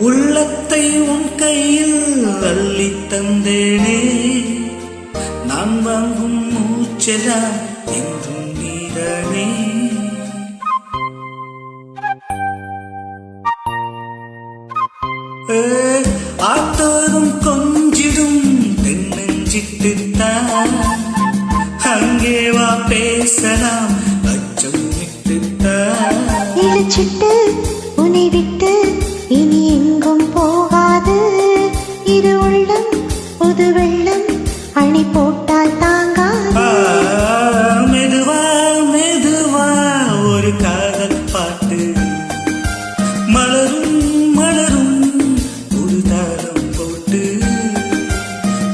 உள்ளத்தை உன் கையில் அள்ளி தந்தேனே, நான் வாங்கும் மூச்செல்லாம் என்றும் நீதானே. ஆத்தோறும் கொஞ்சிடும் தென்னஞ்சிட்டுத்தான், அங்கே வா பேசலாம் அச்சம் விட்டுத்தான். இழுச்சிட்டு உன்னை விட்டு இனி எங்கும் போகாது, இரு உள்ளம் புது வெள்ளம் அணி போட்டால் தாங்காது. மெதுவா மெதுவா ஒரு காதல் பாட்டு, மலரும் மலரும் ஒரு தாளம் போட்டு,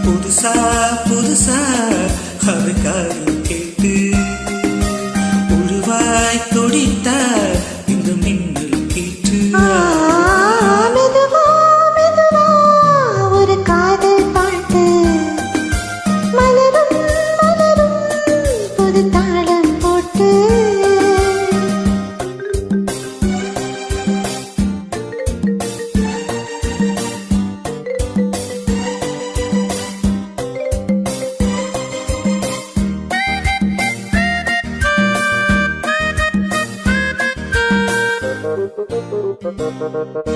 புதுசா புதுசா அது காரியம் கேட்டு, உருவாய் தொடித்தா இந்த மின்னல் கீற்று. மெதுவா மெதுவா ஒரு காதல் பாட்டு, மலரும் மலரும் புது தாளம் போட்டு. Thank you.